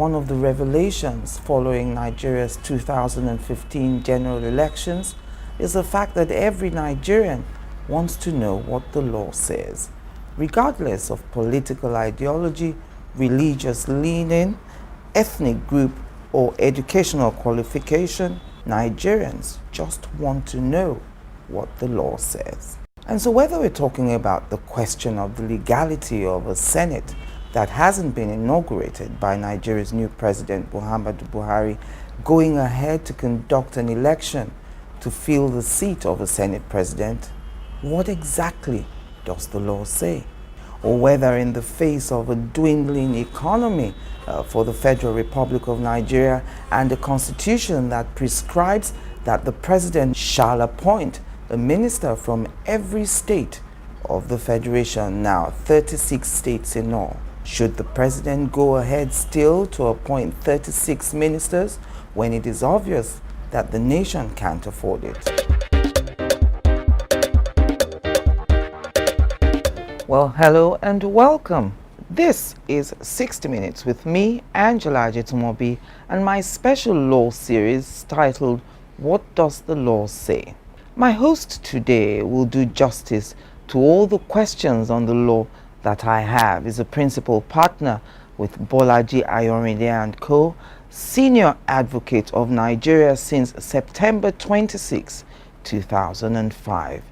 one of the revelations following Nigeria's 2015 general elections is the fact that every Nigerian wants to know what the law says. Regardless of political ideology, religious leaning, ethnic group, or educational qualification, Nigerians just want to know what the law says. And so whether we're talking about the question of the legality of a Senate that hasn't been inaugurated by Nigeria's new President Muhammadu Buhari going ahead to conduct an election to fill the seat of a Senate President, what exactly does the law say? Or whether in the face of a dwindling economy for the Federal Republic of Nigeria and a constitution that prescribes that the President shall appoint a minister from every state of the Federation, now 36 states in all, should the President go ahead still to appoint 36 ministers when it is obvious that the nation can't afford it? Well, hello and welcome. This is 60 Minutes with me, Angela Ajitumobi, and my special law series titled, What Does the Law Say? My host today will do justice to all the questions on the law that I have. Is a principal partner with Bolaji Ayorinde and Co., senior advocate of Nigeria since September 26, 2005.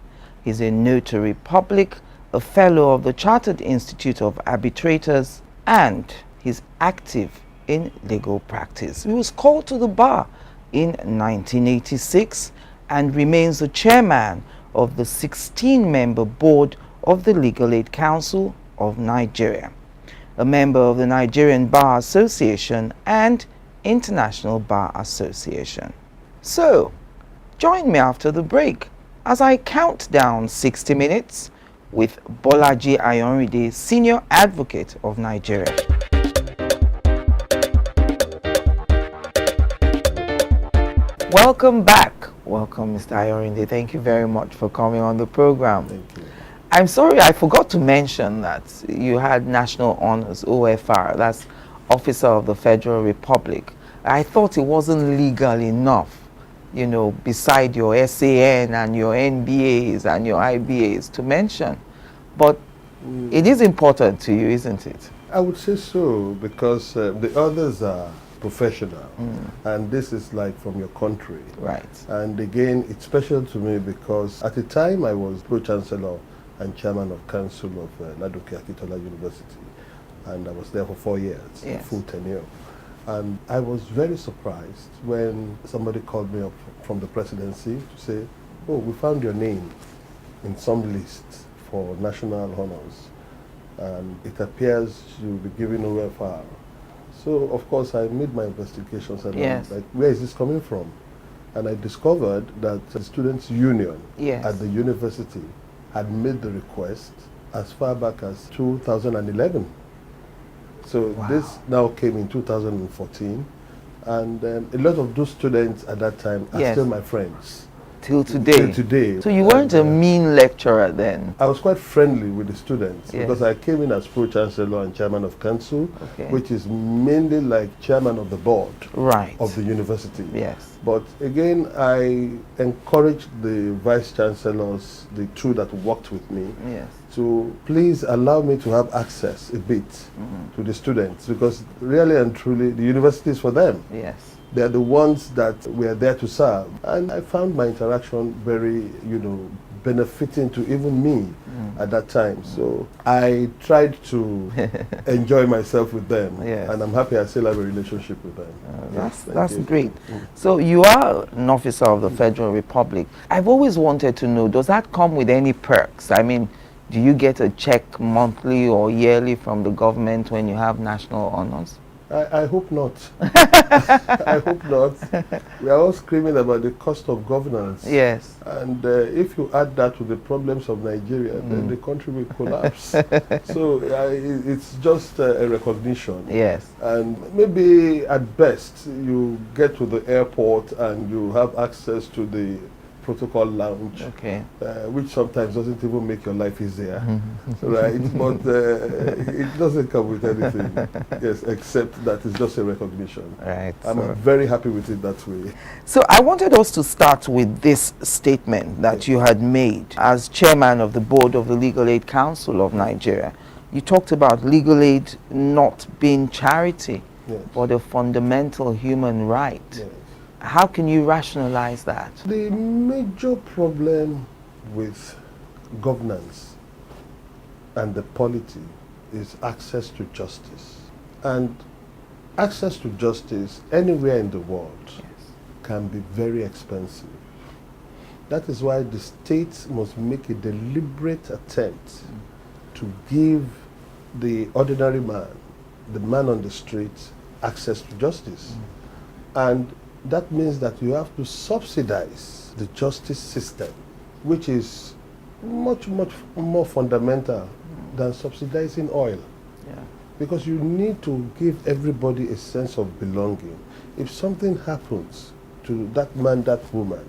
He's a notary public, a fellow of the Chartered Institute of Arbitrators, and he's active in legal practice. He was called to the bar in 1986 and remains the chairman of the 16-member board of the Legal Aid Council of Nigeria, a member of the Nigerian Bar Association and International Bar Association. So, join me after the break as I count down 60 minutes with Bolaji Ayorinde, senior advocate of Nigeria. Welcome back. Welcome, Mr. Ayorinde. Thank you very much for coming on the program. Thank you. I'm sorry, I forgot to mention that you had National Honors, OFR, that's Officer of the Federal Republic. I thought it wasn't legal enough, you know, beside your SAN and your NBAs and your IBAs to mention. But it is important to you, isn't it? I would say so, because the others are professional, and this is like from your country. Right. And again, it's special to me because at the time I was Pro-Chancellor and Chairman of Council of Ladoke Akintola University, and I was there for 4 years, Yes. full tenure. And I was very surprised when somebody called me up from the presidency to say, oh, we found your name in some list for national honors, and it appears you'll be giving OFR. So, of course, I made my investigations and Yes. I'm like, where is this coming from? And I discovered that the Students' Union Yes. at the university had made the request as far back as 2011. So Wow. this now came in 2014, and a lot of those students at that time are Yes. still my friends. Till today. Till today. So you weren't a mean lecturer then? I was quite friendly with the students, Yes. because I came in as Pro-Chancellor and Chairman of Council, Okay. which is mainly like Chairman of the Board Right. of the university. Yes. But again, I encouraged the Vice Chancellors, the two that worked with me, Yes. to please allow me to have access a bit to the students, because really and truly the university is for them. Yes. They're the ones that we're there to serve. And I found my interaction very, benefiting to even me at that time. So I tried to enjoy myself with them. Yes. And I'm happy I still have a relationship with them. Yes, That's thank you. great. So you are an officer of the Federal Republic. I've always wanted to know, does that come with any perks? I mean, do you get a check monthly or yearly from the government when you have national honors? I hope not. I hope not. We are all screaming about the cost of governance. Yes. And if you add that to the problems of Nigeria, then the country will collapse. So it's just a recognition. Yes. And maybe at best you get to the airport and you have access to the protocol lounge, Okay. which sometimes doesn't even make your life easier, right? But it doesn't come with anything, yes, except that it's just a recognition. Right. I'm very happy with it that way. So I wanted us to start with this statement that you had made as chairman of the board of the Legal Aid Council of Nigeria. You talked about legal aid not being charity, Yes. but a fundamental human right. Yes. How can you rationalize that? The major problem with governance and the polity is access to justice. And access to justice anywhere in the world can be very expensive. That is why the state must make a deliberate attempt to give the ordinary man, the man on the street, access to justice. And that means that you have to subsidize the justice system, which is much, much more fundamental than subsidizing oil. Yeah. Because you need to give everybody a sense of belonging. If something happens to that man, that woman,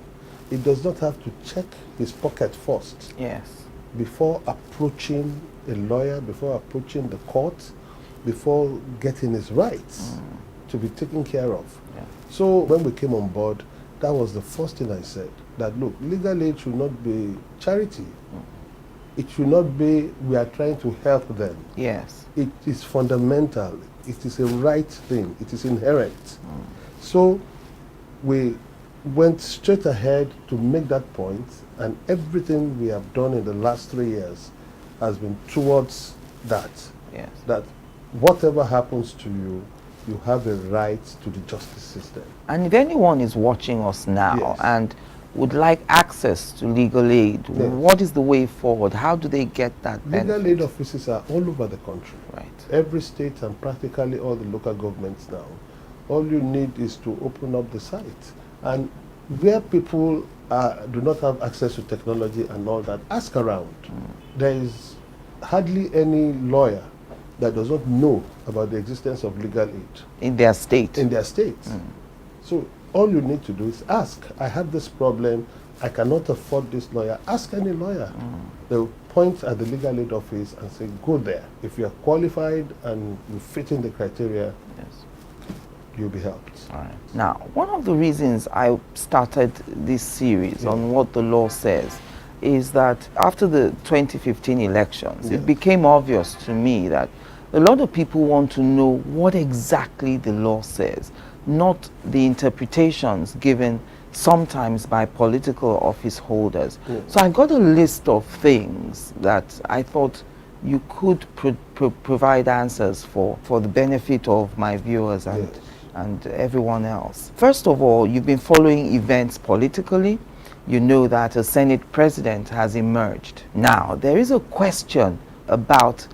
it does not have to check his pocket first. Yes. Before approaching a lawyer, before approaching the court, before getting his rights to be taken care of. Yeah. So when we came on board, that was the first thing I said, that look, legal aid should not be charity. It should not be, we are trying to help them. Yes. It is fundamental. It is a right thing. It is inherent. So we went straight ahead to make that point, and everything we have done in the last 3 years has been towards that. Yes. That whatever happens to you, you have a right to the justice system. And if anyone is watching us now Yes. and would like access to legal aid, Yes. what is the way forward? How do they get that benefit? Legal aid offices are all over the country. Right. Every state and practically all the local governments now. All you need is to open up the site. And where people do not have access to technology and all that, ask around. There is hardly any lawyer that does not know about the existence of legal aid In their state. in their state. So all you need to do is ask, I have this problem, I cannot afford this lawyer. Ask any lawyer. They'll point at the legal aid office and say, go there. If you are qualified and you fit in the criteria, Yes. you'll be helped. All right. Now, one of the reasons I started this series on what the law says is that after the 2015 elections, Yeah. it became obvious to me that a lot of people want to know what exactly the law says, not the interpretations given sometimes by political office holders. Yeah. So I got a list of things that I thought you could provide answers for the benefit of my viewers and, Yes. and everyone else. First of all, you've been following events politically. You know that a Senate president has emerged. Now, there is a question about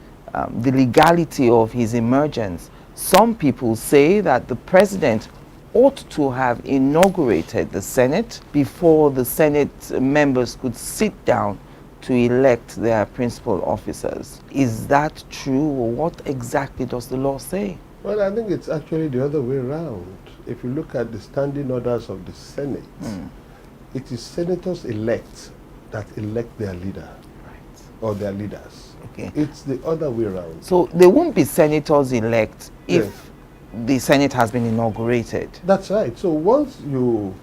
the legality of his emergence. Some people say that the president ought to have inaugurated the Senate before the Senate members could sit down to elect their principal officers. Is that true, or what exactly does the law say? Well, I think it's actually the other way around. If you look at the standing orders of the Senate, it is senators elect that elect their leader or their leaders. Okay. It's the other way around. So there won't be senators elect if Yes. the Senate has been inaugurated. That's right. So once you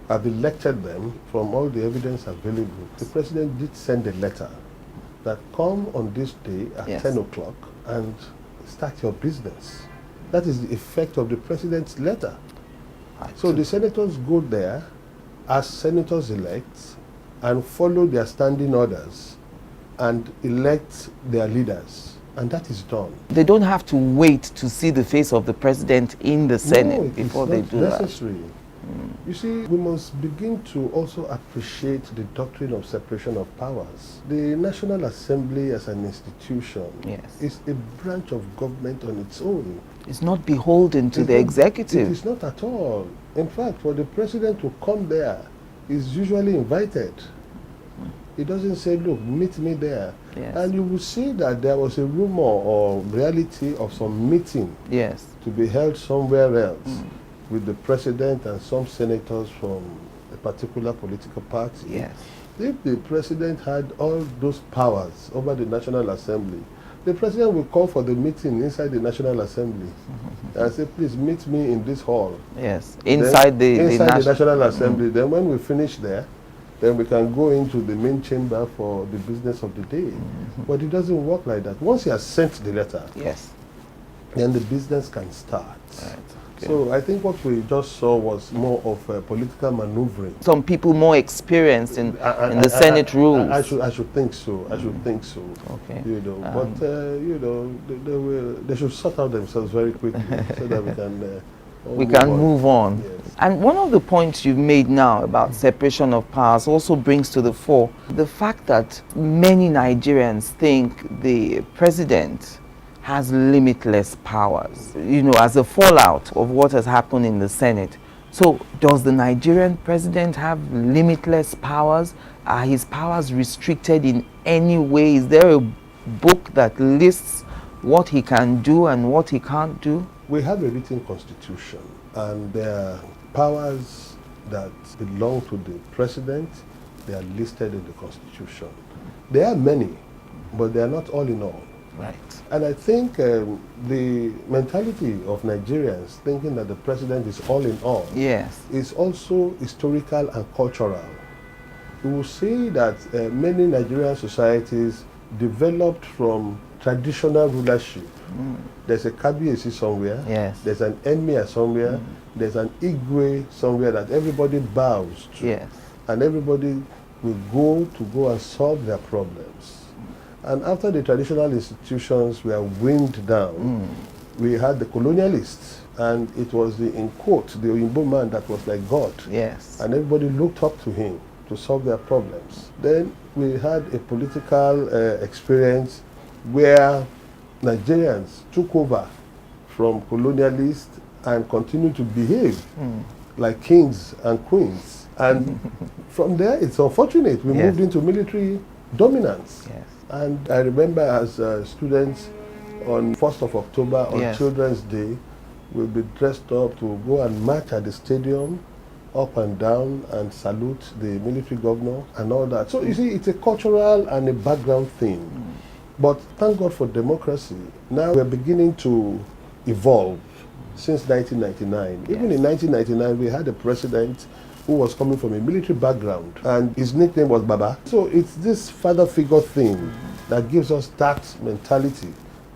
have elected them, from all the evidence available, the president did send a letter that come on this day at Yes. 10 o'clock and start your business. That is the effect of the president's letter. Right. So the senators go there as senators elect and follow their standing orders and elect their leaders. And that is done. They don't have to wait to see the face of the president in the Senate No, it is before they not do necessary. You see, we must begin to also appreciate the doctrine of separation of powers. The National Assembly as an institution Yes. is a branch of government on its own. that. It's not beholden to It's the not- executive. It is not at all. In fact, for the president to come there, is usually invited. He doesn't say, look, meet me there. Yes. And you will see that there was a rumor or reality of some meeting Yes. to be held somewhere else with the president and some senators from a particular political party. Yes. If the president had all those powers over the National Assembly, the president will call for the meeting inside the National Assembly and say, please meet me in this hall. Yes, inside the National Assembly. Then when we finish there, then we can go into the main chamber for the business of the day. But it doesn't work like that. Once he has sent the letter, yes, then the business can start. Right. Okay. So I think what we just saw was more of political maneuvering. Some people more experienced in the Senate rules. I should think so. I should think so. Okay. You know, but you know, they should sort out themselves very quickly so that we can move on. Yes. And one of the points you've made now about separation of powers also brings to the fore the fact that many Nigerians think the president has limitless powers, you know, as a fallout of what has happened in the Senate. So does the Nigerian president have limitless powers? Are his powers restricted in any way? Is there a book that lists what he can do and what he can't do? We have a written constitution, and there are powers that belong to the president. They are listed in the constitution. There are many, but they are not all in all. Right. And I think the mentality of Nigerians thinking that the president is all in all, yes, is also historical and cultural. We will see that many Nigerian societies developed from traditional rulership. There's a Kabiyesi somewhere, yes, there's an Emir somewhere, there's an Igwe somewhere that everybody bows to, yes, and everybody will go and solve their problems. And after the traditional institutions were wind down, we had the colonialists, and it was in quote, the Oyinbo man that was like God. yes, And everybody looked up to him to solve their problems. Then we had a political experience where Nigerians took over from colonialists and continued to behave like kings and queens. And from there, it's unfortunate. We moved into military dominance. yes. And I remember as students on 1st of October, on Yes. Children's Day, we'll be dressed up to go and march at the stadium, up and down, and salute the military governor and all that. So you see, it's a cultural and a background thing. But thank God for democracy. Now we're beginning to evolve since 1999. Even in 1999, we had a president who was coming from a military background, and his nickname was Baba. So it's this father figure thing that gives us that mentality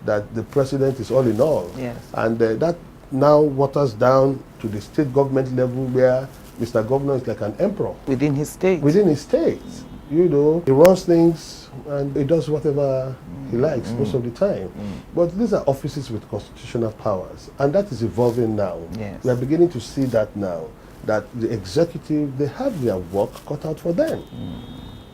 that the president is all in all. Yes. And that now waters down to the state government level where Mr. Governor is like an emperor. Within his state. Within his state. You know, he runs things and he does whatever he likes most of the time. But these are offices with constitutional powers, and that is evolving now. Yes. We are beginning to see that now, that the executive, they have their work cut out for them.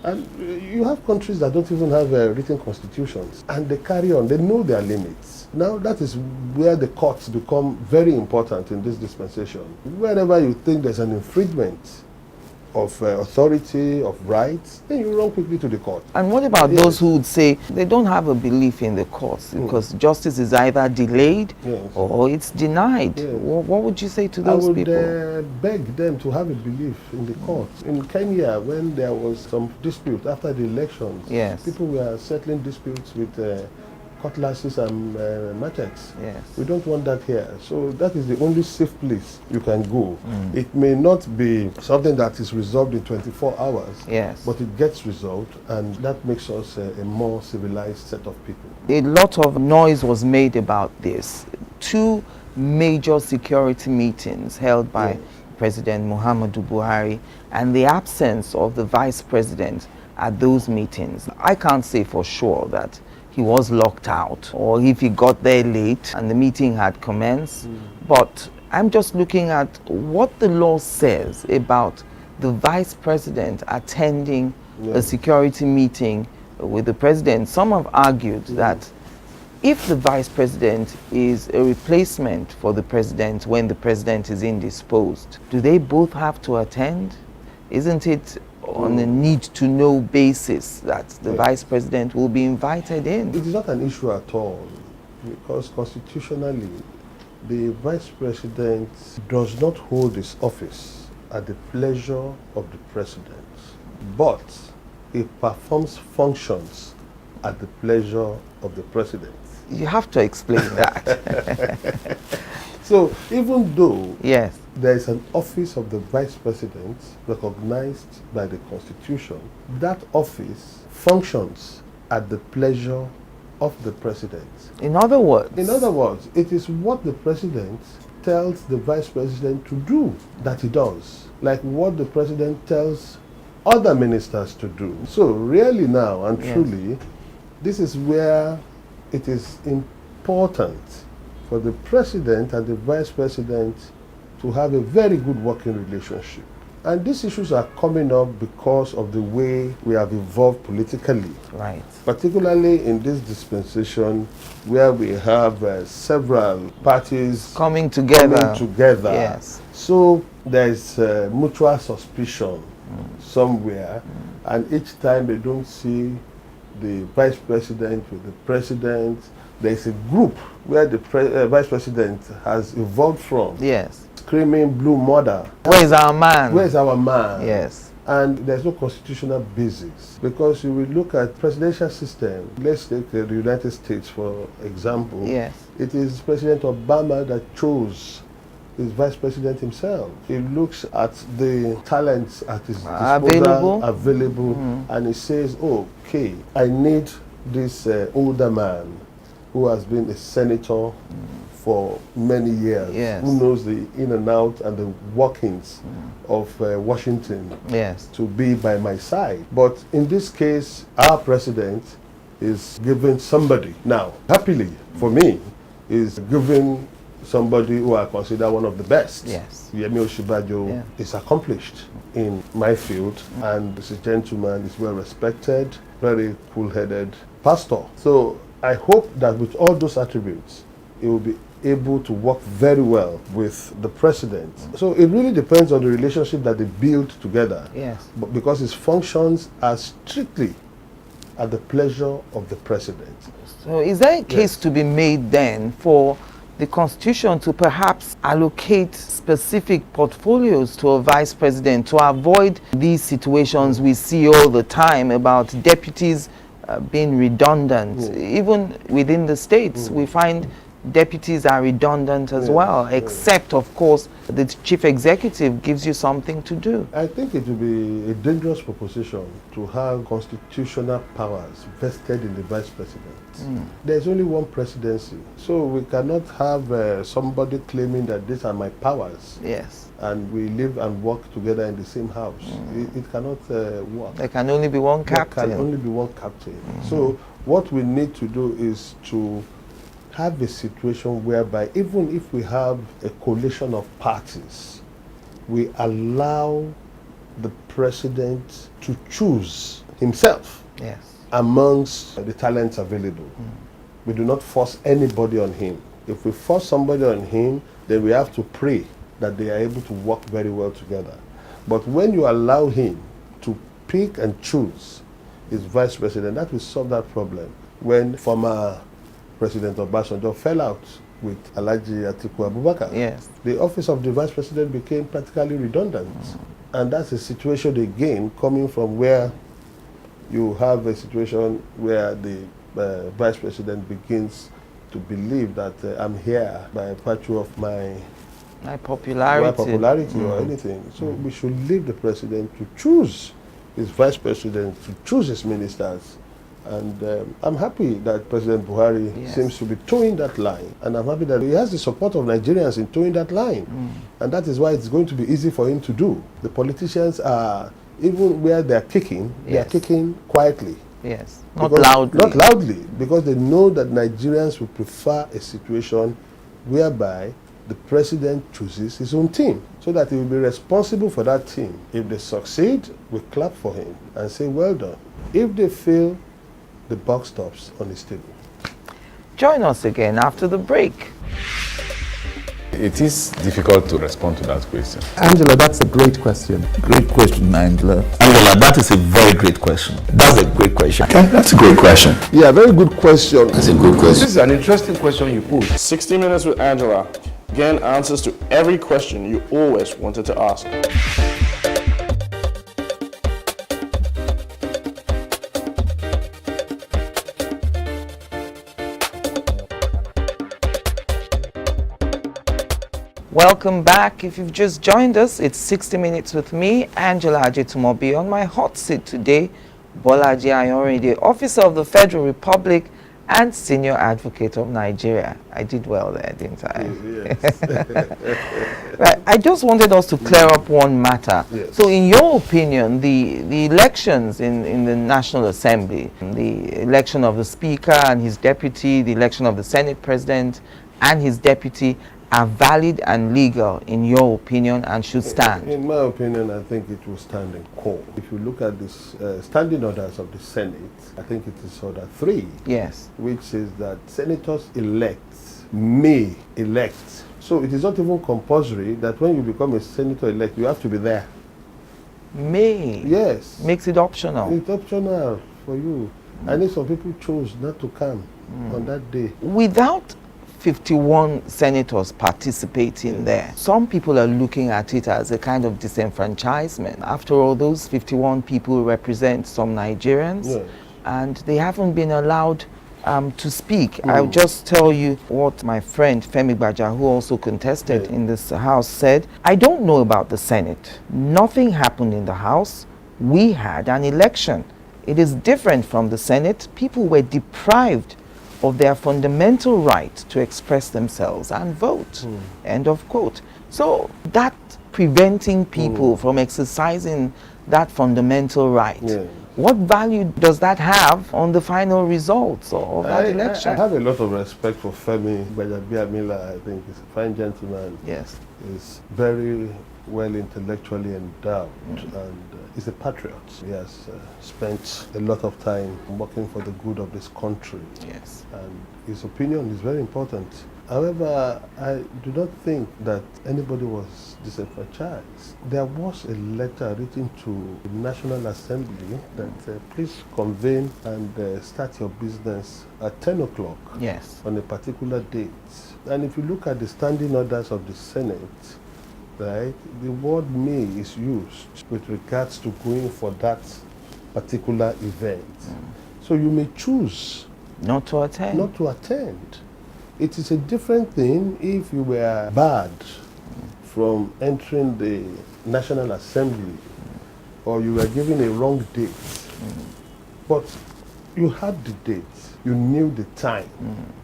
And you have countries that don't even have written constitutions, and they carry on, they know their limits. Now that is where the courts become very important in this dispensation. Wherever you think there's an infringement of authority, of rights, then you run quickly to the court. And what about those who would say they don't have a belief in the courts because justice is either delayed or it's denied? Yes. What would you say to those people? I would beg them to have a belief in the courts. In Kenya, when there was some dispute after the elections, people were settling disputes with cutlasses and machetes. Yes. We don't want that here. So that is the only safe place you can go. It may not be something that is resolved in 24 hours, but it gets resolved, and that makes us a more civilized set of people. A lot of noise was made about this. 2 major security meetings held by President Muhammadu Buhari, and the absence of the vice president at those meetings. I can't say for sure that he was locked out, or if he got there late and the meeting had commenced. But I'm just looking at what the law says about the vice president attending a security meeting with the president. Some have argued that if the vice president is a replacement for the president when the president is indisposed, do they both have to attend? Isn't it on a need-to-know basis that the vice president will be invited in? It is not an issue at all, because constitutionally, the vice president does not hold his office at the pleasure of the president, but it performs functions at the pleasure of the president. You have to explain that. So even though Yes. there is an office of the vice president recognized by the Constitution, that office functions at the pleasure of the president. In other words, It is what the president tells the vice president to do that he does, like what the president tells other ministers to do. So really now and Yes. truly, this is where it is important for the president and the vice president to have a very good working relationship. And these issues are coming up because of the way we have evolved politically. right. Particularly in this dispensation where we have several parties Coming together. Yes. So there is mutual suspicion somewhere, and each time they don't see the vice president with the president, there is a group where the vice president has evolved from, Yes. screaming blue mother. Where is our man? Where is our man? Yes. And there's no constitutional basis, because you will look at presidential system. Let's take the United States for example. Yes. It is President Obama that chose his vice president himself. He looks at the talents at his disposal, available, and he says, oh, okay, I need this older man who has been a senator for many years, Yes. who knows the in and out and the workings of Washington, Yes. to be by my side. But in this case, our president is giving somebody, now happily for me, is giving somebody who I consider one of the best. Yes. Yemi Oshibajo Yeah. is accomplished in my field, and this gentleman is well respected, very cool-headed pastor. So I hope that with all those attributes, he will be able to work very well with the president. So it really depends on the relationship that they build together. Yes. But because his functions are strictly at the pleasure of the president. So is there a case Yes. to be made then for the Constitution to perhaps allocate specific portfolios to a vice president to avoid these situations we see all the time about deputies being redundant? Even within the states, we find deputies are redundant as well, except, of course, the chief executive gives you something to do. I think it will be a dangerous proposition to have constitutional powers vested in the vice president. There's only one presidency, so we cannot have somebody claiming that these are my powers. Yes. And we live and work together in the same house. It cannot work. There can only be one captain. There can only be one captain. So what we need to do is to have a situation whereby even if we have a coalition of parties, we allow the president to choose himself Yes. amongst the talents available. We do not force anybody on him. If we force somebody on him, then we have to pray that they are able to work very well together. But when you allow him to pick and choose his vice president, that will solve that problem. When former President Obasanjo fell out with Alhaji Atiku Abubakar, Yes. the office of the vice president became practically redundant. And that's a situation again coming from where you have a situation where the vice president begins to believe that I'm here by virtue of my popularity or anything. So we should leave the president to choose his vice president, to choose his ministers. And I'm happy that President Buhari seems to be towing that line. And I'm happy that he has the support of Nigerians in towing that line. And that is why it's going to be easy for him to do. The politicians are, even where they're kicking, they're kicking quietly. Yes. Not loudly. Not loudly, because they know that Nigerians will prefer a situation whereby the president chooses his own team, so that he will be responsible for that team. If they succeed, we clap for him and say, well done. If they fail, the buck stops on his table. Join us again after the break. It is difficult to respond to that question. Angela, that's a great question. Great question, Angela. Angela, that is a very great question. That's a great question. Okay, that's a great question. Yeah, very good question. That's a good question. This is an interesting question you put. 60 Minutes with Angela. Again, answers to every question you always wanted to ask. Welcome back. If you've just joined us, it's 60 Minutes with me, Angela Ajetumobi. On my hot seat today, Bolaji Ayorinde, Officer of the Federal Republic and Senior Advocate of Nigeria. I did well there, didn't I? Yes. Right. I just wanted us to clear up one matter. Yes. So in your opinion, the elections in the National Assembly, the election of the Speaker and his deputy, the election of the Senate President and his deputy, are valid and legal in your opinion and should stand? In my opinion, I think it will stand in court. If you look at this standing orders of the Senate, I think it is order 3. Yes. Which says that senators may elect. So it is not even compulsory that when you become a senator elect, you have to be there. May. Yes. Makes it optional. It's optional for you. I know some people chose not to come on that day. Without 51 senators participating there, some people are looking at it as a kind of disenfranchisement. After all, those 51 people represent some Nigerians, and they haven't been allowed to speak. I'll just tell you what my friend Femi Baja, who also contested in this house, said. I don't know about the Senate. Nothing happened in the House. We had an election. It is different from the Senate. People were deprived of their fundamental right to express themselves and vote. End of quote. So that preventing people from exercising that fundamental right, what value does that have on the final results of that election? I have a lot of respect for Femi Bajabiamila. I think he's a fine gentleman. Yes. He's very well intellectually endowed and he's a patriot. He has spent a lot of time working for the good of this country. Yes. And his opinion is very important. However, I do not think that anybody was disenfranchised. There was a letter written to the National Assembly that please convene and start your business at 10 o'clock on a particular date. And if you look at the standing orders of the Senate, right, the word may is used with regards to going for that particular event. So you may choose not to attend. Not to attend. It is a different thing if you were barred from entering the National Assembly or you were given a wrong date. But you had the date, you knew the time.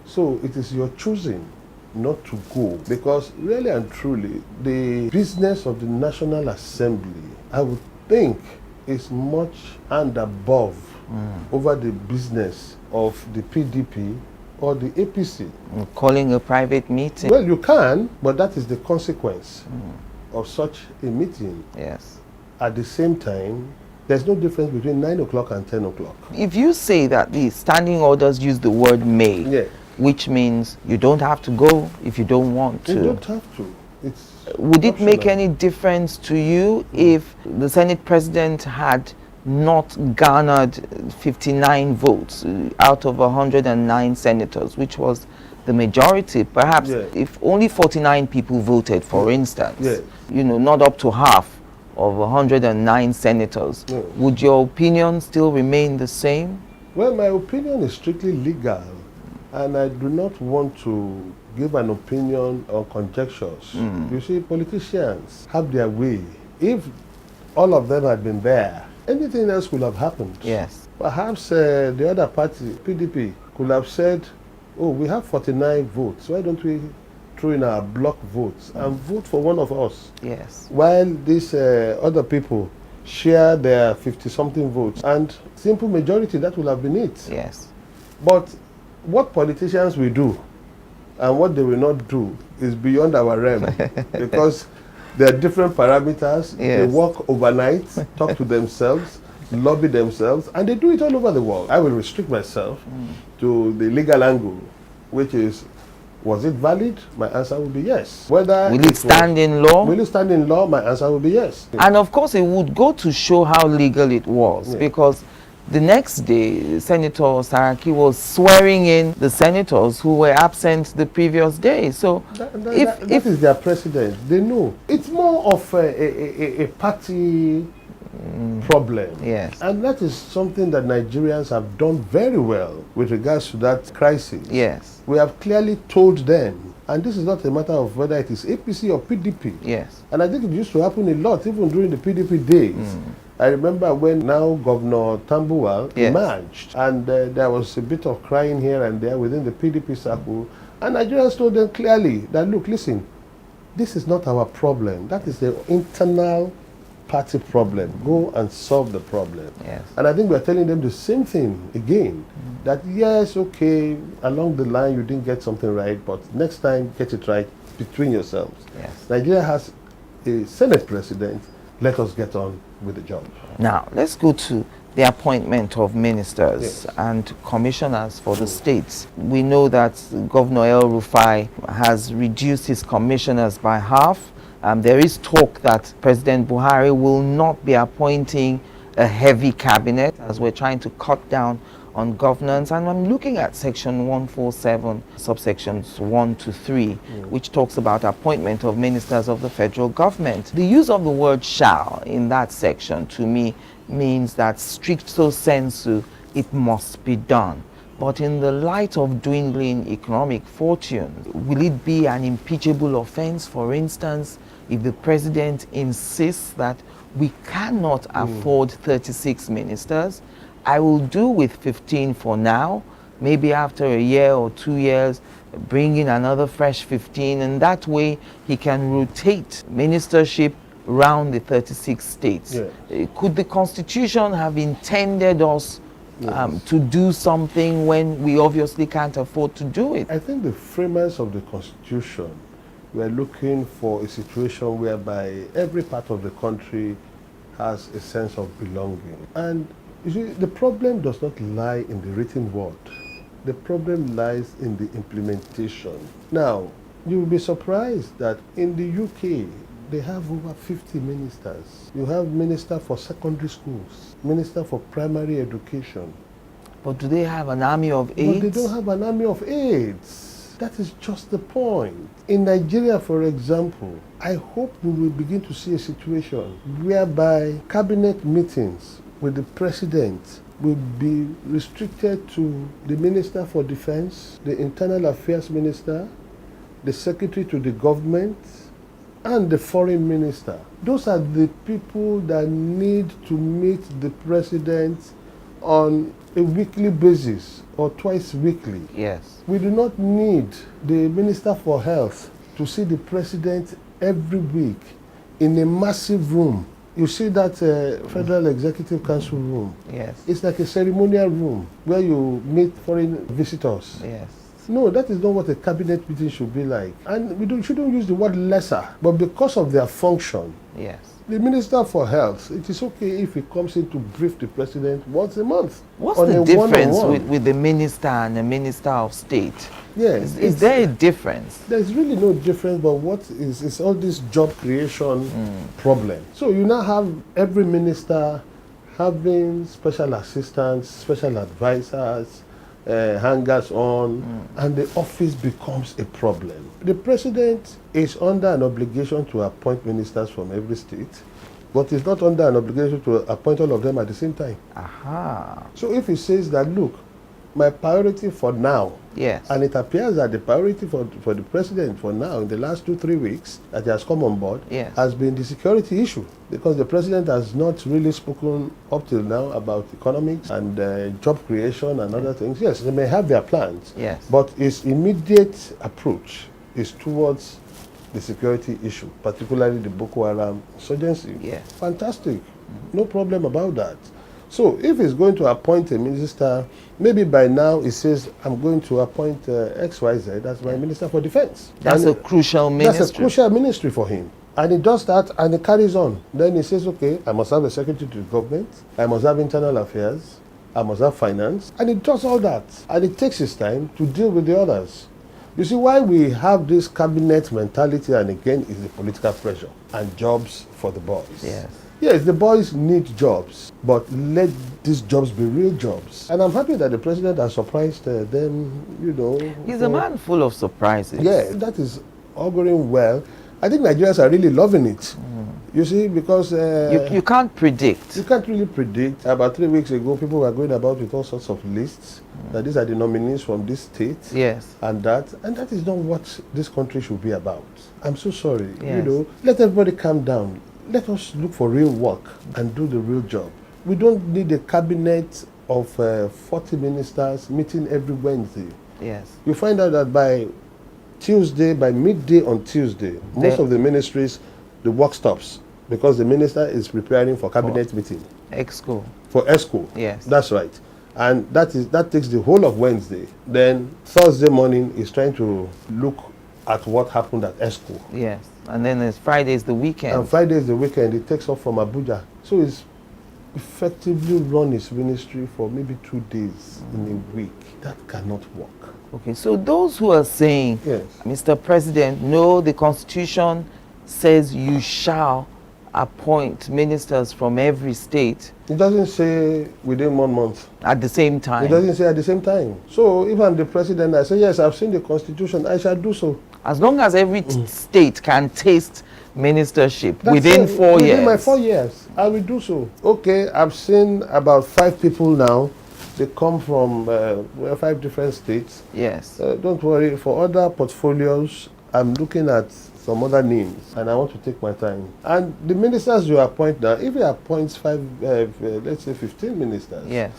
So it is your choosing not to go, because really and truly the business of the National Assembly, I would think, is much and above over the business of the PDP or the APC. Calling a private meeting. Well, you can, but that is the consequence of such a meeting. Yes. At the same time, there's no difference between 9 o'clock and 10 o'clock. If you say that the standing orders use the word may, which means you don't have to go if you don't want to. You don't have to. It's would it optional. make any difference to you if the Senate President had not garnered 59 votes out of 109 senators, which was the majority? Perhaps if only 49 people voted, for instance, you know, not up to half of 109 senators, would your opinion still remain the same? Well, my opinion is strictly legal, and I do not want to give an opinion or conjectures. You see, politicians have their way. If all of them had been there, anything else could have happened. Yes. Perhaps the other party, PDP, could have said, oh, we have 49 votes. Why don't we throw in our block votes and vote for one of us? Yes. While these other people share their 50-something votes. And simple majority, that will have been it. Yes. But what politicians will do and what they will not do is beyond our realm. Because there are different parameters. They work overnight, talk to themselves, lobby themselves, and they do it all over the world. I will restrict myself to the legal angle, which is, was it valid? My answer will be yes. Whether will it stand in law? Will it stand in law? My answer will be yes. And of course, it would go to show how legal it was, because the next day, Senator Saraki was swearing in the senators who were absent the previous day. So, that is their precedent. They know. It's more of a party problem. Yes. And that is something that Nigerians have done very well with regards to that crisis. Yes. We have clearly told them, And this is not a matter of whether it is APC or PDP. Yes. And I think it used to happen a lot, even during the PDP days. I remember when now Governor Tambuwal emerged, and there was a bit of crying here and there within the PDP circle, and Nigerians told them clearly that, look, listen, this is not our problem. That is the internal party problem. Go and solve the problem. Yes. And I think we're telling them the same thing again, that yes, okay, along the line you didn't get something right, but next time get it right between yourselves. Yes. Nigeria has a Senate president. Let us get on with the job. Now, let's go to the appointment of ministers and commissioners for the states. We know that Governor El Rufai has reduced his commissioners by half. There is talk that President Buhari will not be appointing a heavy cabinet, as we're trying to cut down on governance. And I'm looking at section 147, subsections 1 to 3, which talks about appointment of ministers of the federal government. The use of the word shall in that section to me means that stricto sensu it must be done. But in the light of dwindling economic fortunes, will it be an impeachable offense, for instance, if the president insists that we cannot afford 36 ministers? I will do with 15 for now. Maybe after a year or 2 years, bring in another fresh 15, and that way he can rotate ministership around the 36 states. Could the Constitution have intended us to do something when we obviously can't afford to do it? I think the framers of the Constitution were looking for a situation whereby every part of the country has a sense of belonging. And you see, the problem does not lie in the written word. The problem lies in the implementation. Now, you will be surprised that in the UK, they have over 50 ministers. You have minister for secondary schools, minister for primary education. But do they have an army of aides? But they don't have an army of aides. That is just the point. In Nigeria, for example, I hope we will begin to see a situation whereby cabinet meetings with the president will be restricted to the Minister for Defense, the Internal Affairs Minister, the Secretary to the Government, and the Foreign Minister. Those are the people that need to meet the president on a weekly basis or twice weekly. Yes. We do not need the Minister for Health to see the president every week in a massive room. You see that Federal Executive Council room? Yes. It's like a ceremonial room where you meet foreign visitors. Yes. No, that is not what a cabinet meeting should be like. And we shouldn't use the word lesser, but because of their function, Yes. the Minister for Health, it is okay if he comes in to brief the president once a month. What's on the a difference one-on-one. with the minister and the minister of state? Yes. Is there a difference? There's really no difference, but what is all this job creation problem. So you now have every minister having special assistants, special advisors, hangers on, and the office becomes a problem. The president is under an obligation to appoint ministers from every state, but is not under an obligation to appoint all of them at the same time. Aha. So if he says that, look, my priority for now, Yes. and it appears that the priority for the president for now, in the last 2-3 weeks that he has come on board, Yes. has been the security issue, because the president has not really spoken up till now about economics and job creation and other things. Yes, they may have their plans, Yes. but his immediate approach is towards the security issue, particularly the Boko Haram insurgency. Yes. Fantastic. No problem about that. So if he's going to appoint a minister, maybe by now he says, I'm going to appoint XYZ as my Minister for Defense. That's And a crucial ministry. That's a crucial ministry for him. And he does that and he carries on. Then he says, okay, I must have a secretary to the government, I must have internal affairs, I must have finance. And he does all that. And it takes his time to deal with the others. You see, why we have this cabinet mentality, and again, is the political pressure and jobs for the boys. Yes. Yes, the boys need jobs, but let these jobs be real jobs. And I'm happy that the president has surprised them, you know. He's a man full of surprises. Yeah, that is auguring well. I think Nigerians are really loving it. You see, because You can't predict. you can't really predict. About 3 weeks ago, people were going about with all sorts of lists that these are the nominees from this state Yes. and that is not what this country should be about. I'm so sorry. Yes. Let everybody calm down. Let us look for real work and do the real job. We don't need a cabinet of 40 ministers meeting every Wednesday. Yes. You find out that by midday on Tuesday, most of the ministries, the work stops because the minister is preparing for cabinet meeting. Exco. For ESCO. Yes. That's right. And that takes the whole of Wednesday. Then Thursday morning is trying to look at what happened at ESCO. Yes. And then it's Friday is the weekend. And Friday is the weekend. It takes off from Abuja. So it's effectively run his ministry for maybe 2 days in a week. That cannot work. Okay, so those who are saying, Yes. Mr. President, no, the Constitution says you shall appoint ministers from every state It doesn't say within 1 month. at the same time. It doesn't say at the same time. So if I'm the president, I say, yes, I've seen the Constitution, I shall do so. As long as every state can taste ministership That's within it. 4 years. Within my 4 years, I will do so. Okay, I've seen about 5 people now. They come from 5 different states. Yes. Don't worry, for other portfolios, I'm looking at some other names and I want to take my time. And the ministers you appoint now, if you appoint let's say 15 ministers, Yes.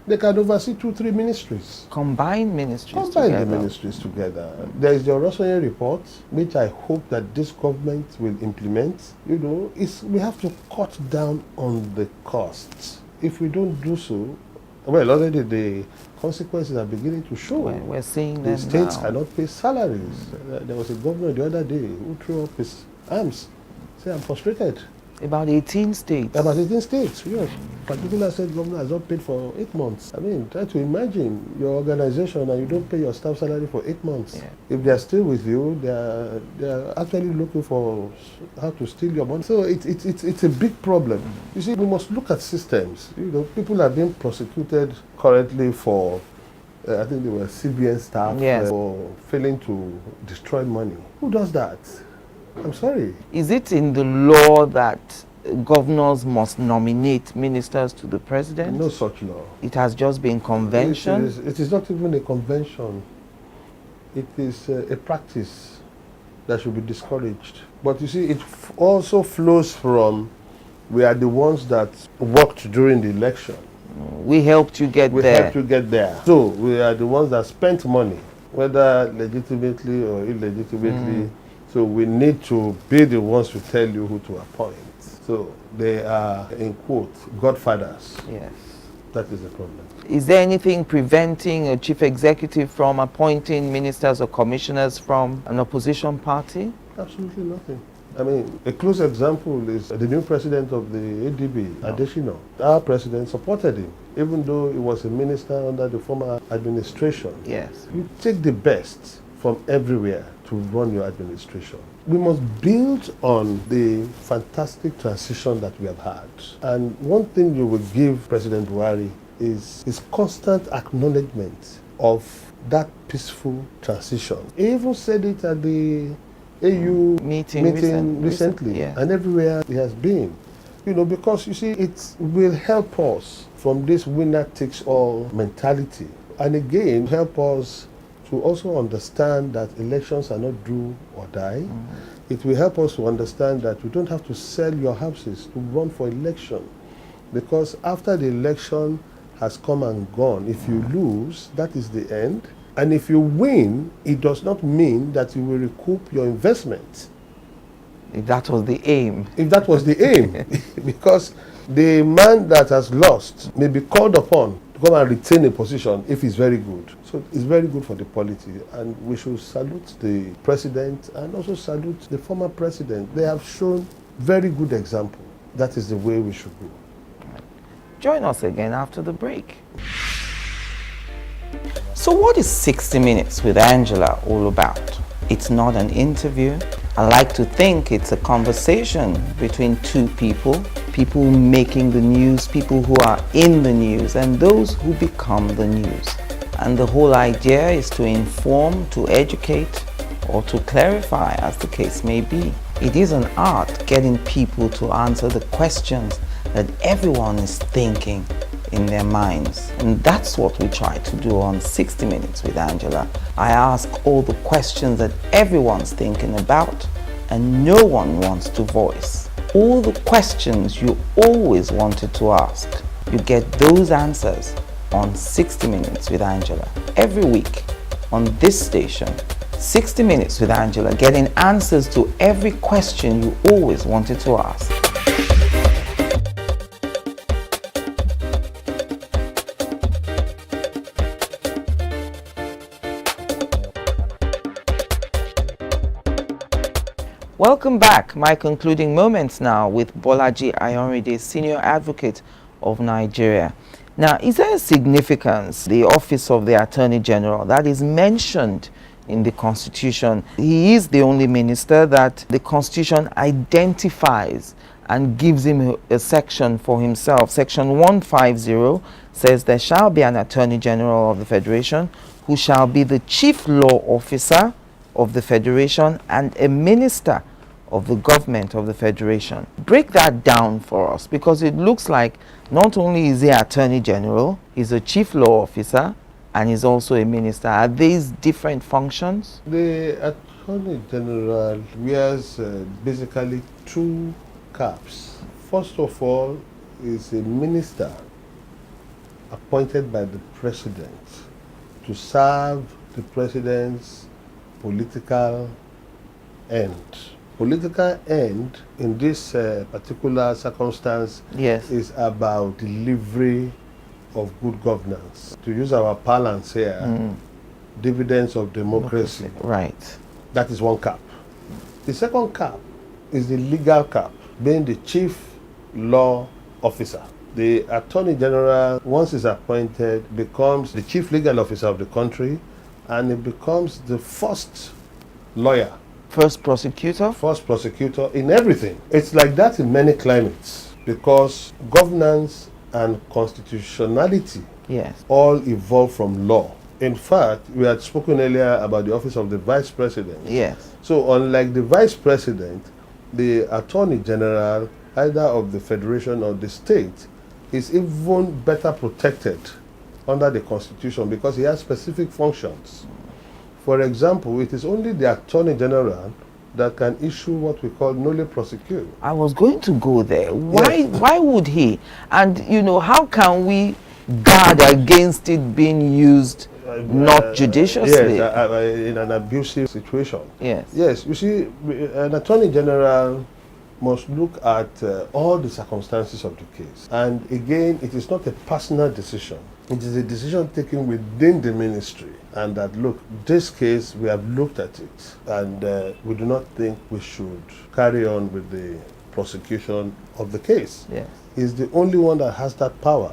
they can oversee 2-3 ministries. Combine ministries Combine the together. ministries together. There is the Rossoneri report, which I hope that this government will implement. We have to cut down on the costs. If we don't do so, well, already the consequences are beginning to show. We're seeing The them states now. cannot pay salaries. There was a governor the other day who threw up his arms, said, I'm frustrated. About 18 states. About 18 states, yes. Particular state governor has not paid for 8 months. I mean, try to imagine your organization and you don't pay your staff salary for 8 months. Yeah. If they are still with you, they are actually looking for how to steal your money. So it's a big problem. You see, we must look at systems. People are being prosecuted currently for, I think they were CBN staff, Yes. for failing to destroy money. Who does that? I'm sorry. Is it in the law that governors must nominate ministers to the president? No such law. It has just been convention? It is not even a convention. It is a practice that should be discouraged. But you see, it also flows from we are the ones that worked during the election. We helped you get We there. helped you get there. So we are the ones that spent money, whether legitimately or illegitimately. So we need to be the ones to tell you who to appoint. So they are, in quote, godfathers. Yes. That is the problem. Is there anything preventing a chief executive from appointing ministers or commissioners from an opposition party? Absolutely nothing. I mean, a close example is the new president of the ADB, Adesina. Our president supported him, even though he was a minister under the former administration. Yes. You take the best from everywhere to run your administration. We must build on the fantastic transition that we have had. And one thing you will give President Buhari is his constant acknowledgement of that peaceful transition. He even said it at the AU meeting recently, yeah. and everywhere he has been. Because you see, it will help us from this winner takes all mentality. And again, help us to also understand that elections are not do or die. It will help us to understand that you don't have to sell your houses to run for election. Because after the election has come and gone, if you lose, that is the end. And if you win, it does not mean that you will recoup your investment. If that was the aim. If that was the aim. Because the man that has lost may be called upon to come and retain a position if he's very good. So it's very good for the polity. And we should salute the president and also salute the former president. They have shown very good example. That is the way we should go. Join us again after the break. So what is 60 Minutes with Angela all about? It's not an interview. I like to think it's a conversation between two people making the news, people who are in the news, and those who become the news. And the whole idea is to inform, to educate, or to clarify, as the case may be. It is an art getting people to answer the questions that everyone is thinking in their minds. And that's what we try to do on 60 Minutes with Angela. I ask all the questions that everyone's thinking about and no one wants to voice. All the questions you always wanted to ask, you get those answers on 60 Minutes with Angela. Every week on this station, 60 Minutes with Angela, getting answers to every question you always wanted to ask. Welcome back. My concluding moments now with Bolaji Ayorinde, Senior Advocate of Nigeria. Now, is there a significance, the office of the Attorney General, that is mentioned in the Constitution? He is the only minister that the Constitution identifies and gives him a section for himself. Section 150 says there shall be an Attorney General of the Federation who shall be the chief law officer of the Federation and a minister of the government of the Federation. Break that down for us, because it looks like not only is he Attorney General, he's a chief law officer and he's also a minister. Are these different functions? The Attorney General wears basically two caps. First of all, is a minister appointed by the president to serve the president's political end. Political end in this particular circumstance is about delivery of good governance. To use our parlance here, dividends of democracy. Right. That is one cap. The second cap is the legal cap, being the chief law officer. The Attorney General, once is appointed, becomes the chief legal officer of the country, and it becomes the first lawyer. First prosecutor? First prosecutor in everything. It's like that in many climates, because governance and constitutionality all evolve from law. In fact, we had spoken earlier about the office of the vice president. Yes. So unlike the vice president, the Attorney General, either of the federation or the state, is even better protected under the Constitution because he has specific functions. For example, it is only the Attorney General that can issue what we call nolle prosequi. I was going to go there. Why would he? And, you know, how can we guard against it being used not judiciously? Yes, in an abusive situation. Yes. Yes, you see, an Attorney General must look at all the circumstances of the case. And again, it is not a personal decision. It is a decision taken within the ministry. And that, look, this case, we have looked at it. And we do not think we should carry on with the prosecution of the case. Yes. He's the only one that has that power.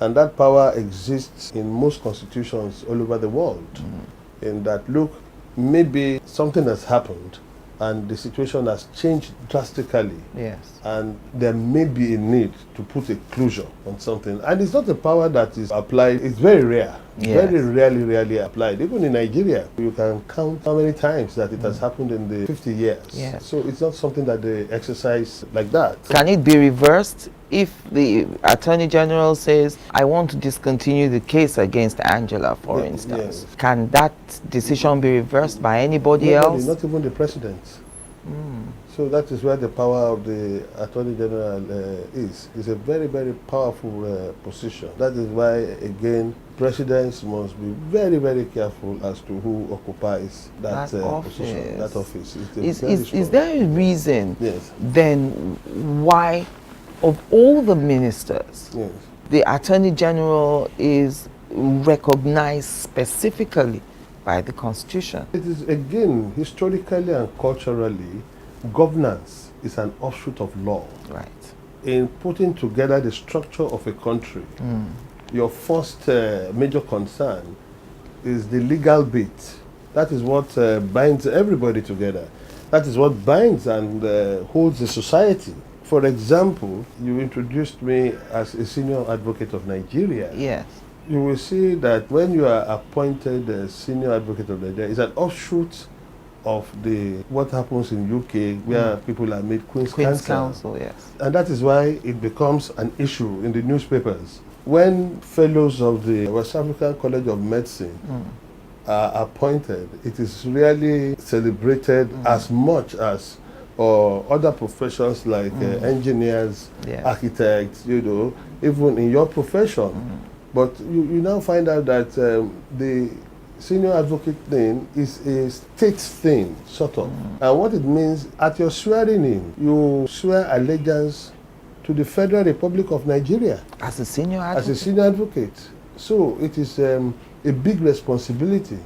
And that power exists in most constitutions all over the world. In that, look, maybe something has happened and the situation has changed drastically. Yes. And there may be a need to put a closure on something. And it's not a power that is applied, it's very rare. Yes. Very rarely applied. Even in Nigeria, you can count how many times that it has happened in the 50 years. Yes. So it's not something that they exercise like that. Can it be reversed if the Attorney General says, I want to discontinue the case against Angela, for instance? Yes. Can that decision be reversed by anybody else? Not even the president. So that is where the power of the Attorney General is. It's a very, very powerful position. That is why, again, presidents must be very, very careful as to who occupies that position, that office. Is there a reason Yes. then why, of all the ministers, Yes. the Attorney General is recognized specifically by the Constitution? It is, again, historically and culturally, governance is an offshoot of law. Right. In putting together the structure of a country, your first major concern is the legal bit. That is what binds everybody together. That is what binds and holds the society. For example, you introduced me as a senior advocate of Nigeria. Yes. You will see that when you are appointed senior advocate of Nigeria, it's an offshoot of what happens in UK, where people are made Queen's Counsel, yes. And that is why it becomes an issue in the newspapers. When fellows of the West African College of Medicine are appointed, it is really celebrated as much as other professions like engineers, architects, even in your profession. But you now find out that the senior advocate thing is a state thing, sort of. And what it means, at your swearing in, you swear allegiance to the Federal Republic of Nigeria. As a senior advocate? As a senior advocate. So it is a big responsibility.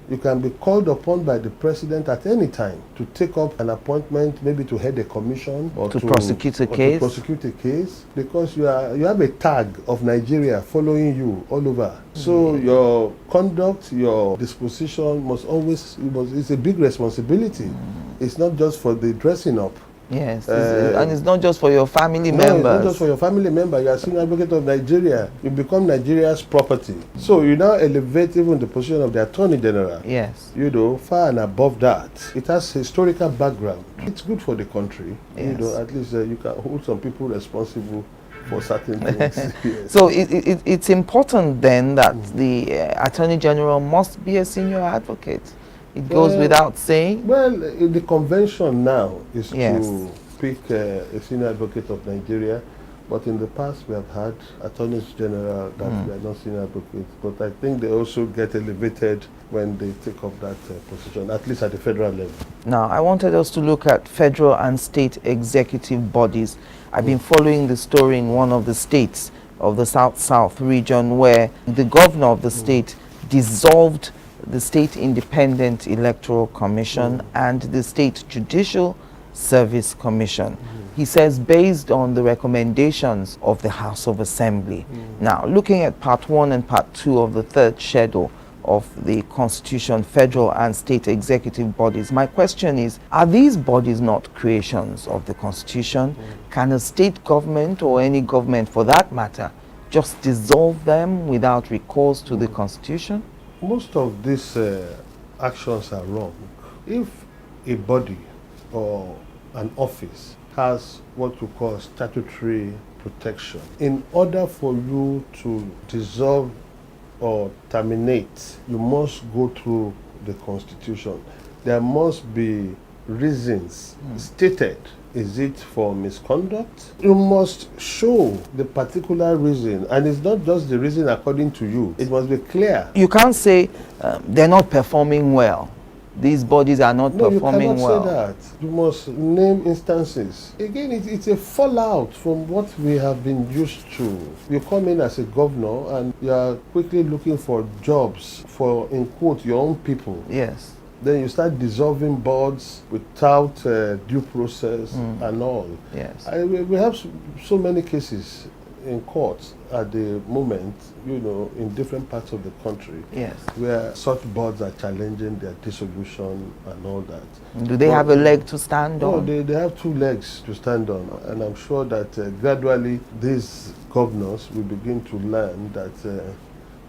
You can be called upon by the president at any time to take up an appointment, maybe to head a commission or to prosecute a case. To prosecute a case, because you have a tag of Nigeria following you all over. So your conduct, your disposition it's a big responsibility. It's not just for the dressing up. Yes, and it's not just for your family members. It's not just for your family member. You are senior advocate of Nigeria. You become Nigeria's property. So you now elevate even the position of the Attorney General. Yes. Far and above that. It has historical background. It's good for the country. Yes. At least you can hold some people responsible for certain things. Yes. So it's important then that the Attorney General must be a senior advocate. It goes without saying? Well, the convention now is to pick a senior advocate of Nigeria, but in the past we have had attorneys general that they are not senior advocates, but I think they also get elevated when they take up that position, at least at the federal level. Now, I wanted us to look at federal and state executive bodies. I've been following the story in one of the states of the South region where the governor of the state dissolved the State Independent Electoral Commission and the State Judicial Service Commission. He says based on the recommendations of the House of Assembly. Now, looking at Part 1 and Part 2 of the third schedule of the Constitution, federal and state executive bodies, my question is, are these bodies not creations of the Constitution? Can a state government, or any government for that matter, just dissolve them without recourse to the Constitution? Most of these actions are wrong. If a body or an office has what we call statutory protection, in order for you to dissolve or terminate, you must go through the Constitution. There must be reasons stated. Is it for misconduct? You must show the particular reason, and it's not just the reason according to you. It must be clear. You can't say they're not performing well. These bodies are not performing well. No, you cannot say that. You must name instances. Again, it's a fallout from what we have been used to. You come in as a governor and you are quickly looking for jobs for, in quote, your own people. Yes. Then you start dissolving boards without due process and all. Yes. We have so many cases in courts at the moment, in different parts of the country. Yes. Where such boards are challenging their dissolution and all that. Do they have a leg to stand on? No, they have two legs to stand on. And I'm sure that gradually these governors will begin to learn that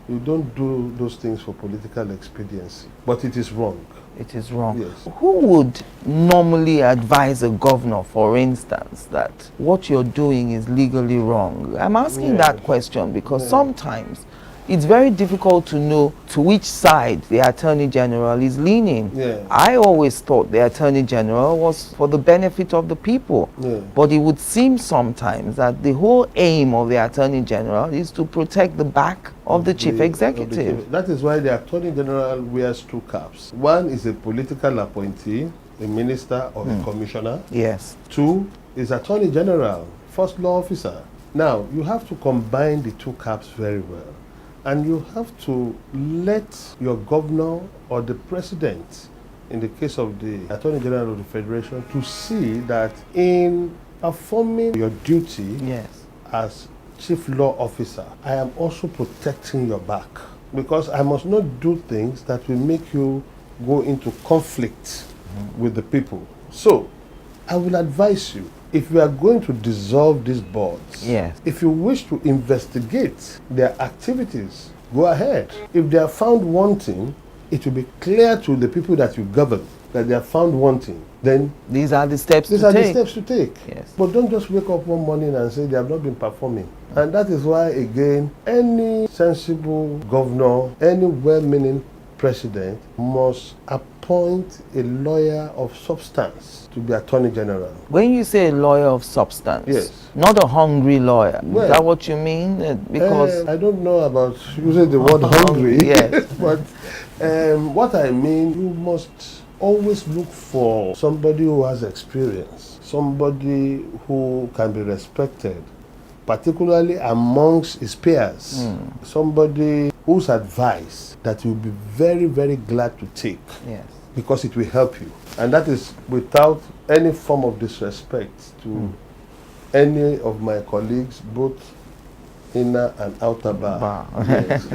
you don't do those things for political expediency. But it is wrong. It is wrong. Yes. Who would normally advise a governor, for instance, that what you're doing is legally wrong? I'm asking that question because sometimes it's very difficult to know to which side the Attorney General is leaning. Yeah. I always thought the Attorney General was for the benefit of the people. Yeah. But it would seem sometimes that the whole aim of the Attorney General is to protect the back of the Chief Executive. That is why the Attorney General wears two caps. One is a political appointee, a minister or a commissioner. Yes. Two is Attorney General, first law officer. Now, you have to combine the two caps very well. And you have to let your governor or the president, in the case of the Attorney General of the Federation, to see that in performing your duty as Chief Law Officer, I am also protecting your back. Because I must not do things that will make you go into conflict with the people. So, I will advise you, if you are going to dissolve these boards, if you wish to investigate their activities, go ahead. If they are found wanting, it will be clear to the people that you govern that they are found wanting, then These are the steps these to are take. the steps to take. Yes. But don't just wake up one morning and say they have not been performing. And that is why, again, any sensible governor, any well-meaning president must appoint a lawyer of substance to be Attorney General. When you say a lawyer of substance, Yes. not a hungry lawyer, Well, is that what you mean? Because I don't know about using the word hungry, yes. but what I mean, you must always look for somebody who has experience, somebody who can be respected, particularly amongst his peers, somebody whose advice that you'll be very, very glad to take, Yes. because it will help you. And that is without any form of disrespect to any of my colleagues, both inner and outer bar. Yes.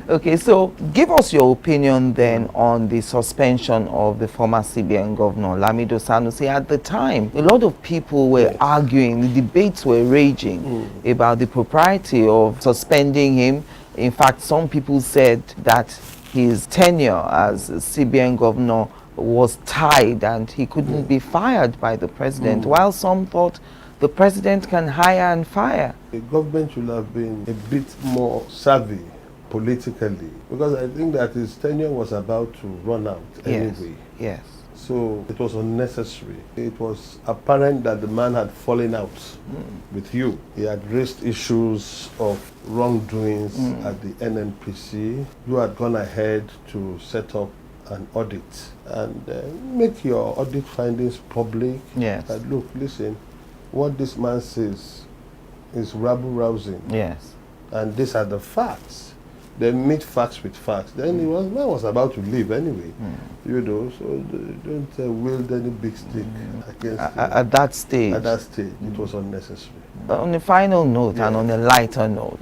Okay, so give us your opinion then on the suspension of the former CBN governor, Lamido Sanusi. At the time, a lot of people were arguing, the debates were raging about the propriety of suspending him. In fact, some people said that his tenure as CBN governor was tied and he couldn't be fired by the president, while some thought the president can hire and fire. The government should have been a bit more savvy politically, because I think that his tenure was about to run out anyway. Yes. So it was unnecessary. It was apparent that the man had fallen out with you. He had raised issues of wrongdoings at the NNPC. You had gone ahead to set up an audit and make your audit findings public. Yes. And look, listen, what this man says is rabble-rousing. Yes. And these are the facts. They meet facts with facts. Then man was about to leave anyway, you know. So don't wield any big stick against him. At that stage. At that stage, it was unnecessary. On a final note and on a lighter note,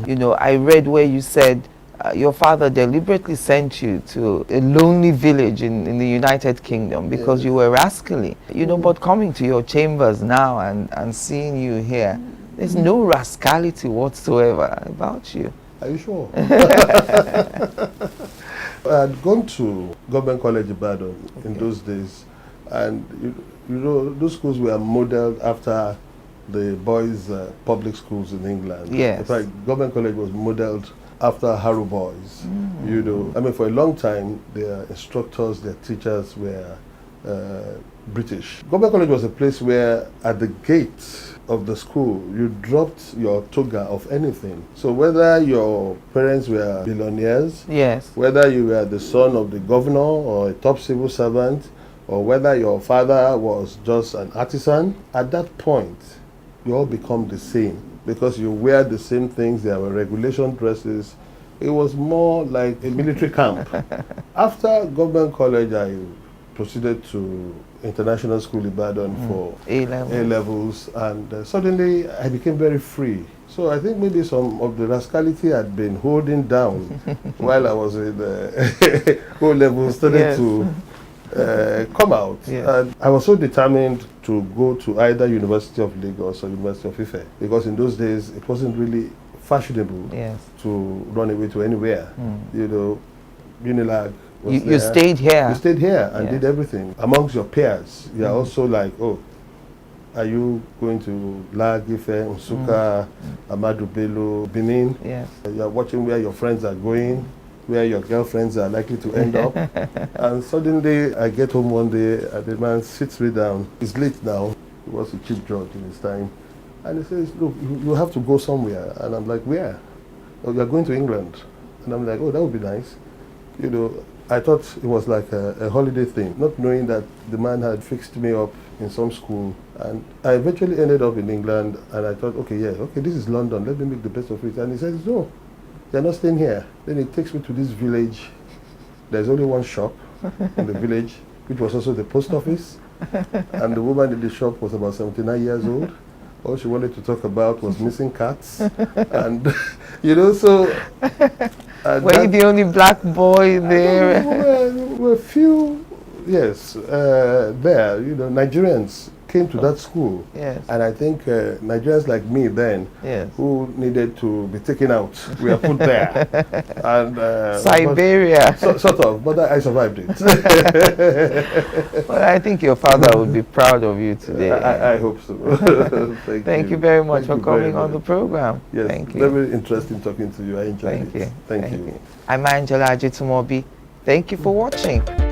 you know, I read where you said your father deliberately sent you to a lonely village in the United Kingdom because you were rascally. You know, but coming to your chambers now and seeing you here, there's no rascality whatsoever about you. Are you sure? I had gone to Government College Ibadan in those days, and you know, those schools were modeled after the boys' public schools in England. Yes. In fact, Government College was modeled after Harrow Boys. You know, I mean, for a long time, their instructors, their teachers were British. Government College was a place where, at the gate of the school, you dropped your toga of anything. So whether your parents were billionaires, Yes. whether you were the son of the governor or a top civil servant, or whether your father was just an artisan, at that point, you all become the same because you wear the same things. There were regulation dresses. It was more like a military camp. After Government College, I proceeded to International School Ibadan for A-levels, and suddenly I became very free. So I think maybe some of the rascality had been holding down while I was in the O-levels started to come out. Yes. And I was so determined to go to either University of Lagos or University of Ife, because in those days it wasn't really fashionable to run away to anywhere. You know, Unilag. You stayed here. You stayed here and did everything. Amongst your peers, you are also like, oh, are you going to Lag, Ife, Nsuka, Amadu Bello, Benin? Yes. You are watching where your friends are going, where your girlfriends are likely to end up. And suddenly I get home one day and the man sits me down. It's late now. He was a chief judge in his time. And he says, look, you have to go somewhere. And I'm like, where? Oh, you're going to England. And I'm like, oh, that would be nice. You know, I thought it was like a holiday thing, not knowing that the man had fixed me up in some school. And I eventually ended up in England, and I thought, okay, this is London, let me make the best of it. And he says, no, you're not staying here. Then he takes me to this village. There's only one shop in the village, which was also the post office. And the woman in the shop was about 79 years old. All she wanted to talk about was missing cats. And, you know, so... Were you the only black boy there? Were few, yes, there. You know, Nigerians came to that school. Yes. And I think Nigerians like me then, Yes. who needed to be taken out, we are put there. And Siberia. sort of, but I survived it. Well, I think your father would be proud of you today. I hope so. Thank you very much for coming on the program. Yes, Thank you. very interesting talking to you. I enjoyed Thank it. you. Thank you. I'm Angela Ajitumobi. Thank you for watching.